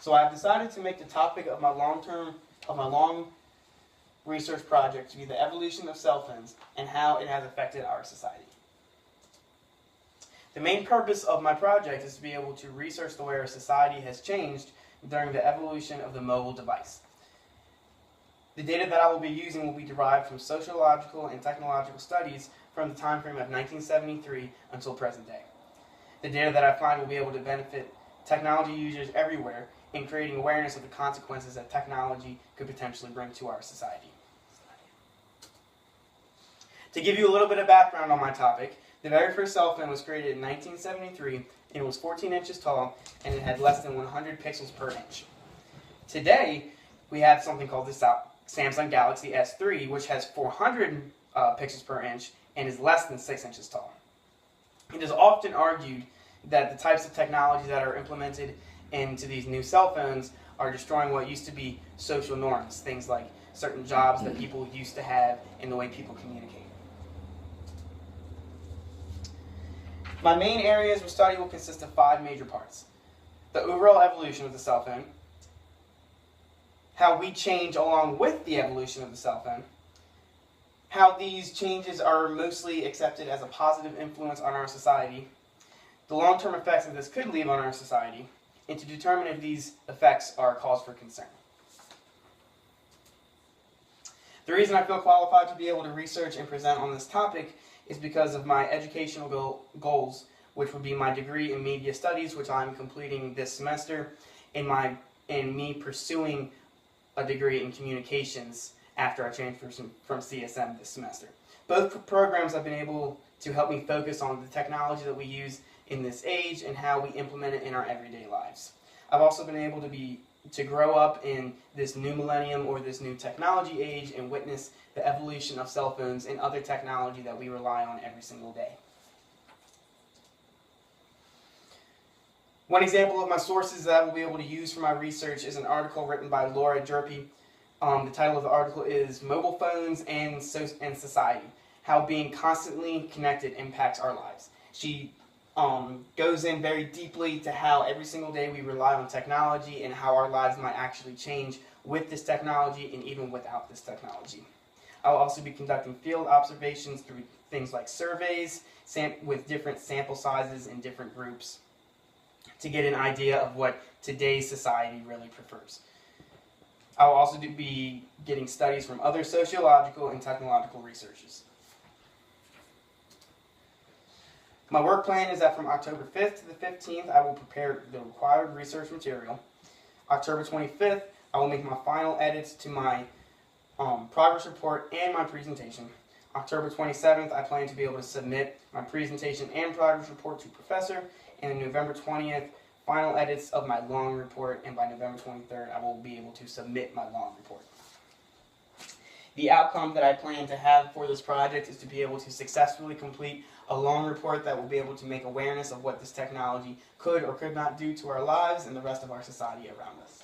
So I've decided to make the topic of my long research project to be the evolution of cell phones and how it has affected our society. The main purpose of my project is to be able to research the way our society has changed during the evolution of the mobile device. The data that I will be using will be derived from sociological and technological studies from the time frame of 1973 until present day. The data that I find will be able to benefit technology users everywhere in creating awareness of the consequences that technology could potentially bring to our society. To give you a little bit of background on my topic, the very first cell phone was created in 1973, and it was 14 inches tall, and it had less than 100 pixels per inch. Today, we have something called the Samsung Galaxy S3, which has 400 pixels per inch and is less than 6 inches tall. It is often argued that the types of technology that are implemented into these new cell phones are destroying what used to be social norms, things like certain jobs that people used to have and the way people communicate. My main areas of study will consist of 5 major parts: the overall evolution of the cell phone, how we change along with the evolution of the cell phone, how these changes are mostly accepted as a positive influence on our society, the long-term effects that this could leave on our society, and to determine if these effects are a cause for concern. The reason I feel qualified to be able to research and present on this topic is because of my educational goals, which would be my degree in media studies, which I'm completing this semester, and me pursuing a degree in communications after I transfer from CSM this semester. Both programs have been able to help me focus on the technology that we use in this age and how we implement it in our everyday lives. I've also been able to grow up in this new millennium or this new technology age and witness the evolution of cell phones and other technology that we rely on every single day. One example of my sources that I will be able to use for my research is an article written by Laura Jerpy. The title of the article is Mobile Phones and Society, How Being Constantly Connected Impacts Our Lives. She goes in very deeply to how every single day we rely on technology and how our lives might actually change with this technology and even without this technology. I will also be conducting field observations through things like surveys with different sample sizes in different groups to get an idea of what today's society really prefers. I will also be getting studies from other sociological and technological researchers. My work plan is that from October 5th to the 15th, I will prepare the required research material. October 25th, I will make my final edits to my progress report and my presentation. October 27th, I plan to be able to submit my presentation and progress report to Professor, and on November 20th, final edits of my long report, and by November 23rd, I will be able to submit my long report. The outcome that I plan to have for this project is to be able to successfully complete a long report that will be able to make awareness of what this technology could or could not do to our lives and the rest of our society around us.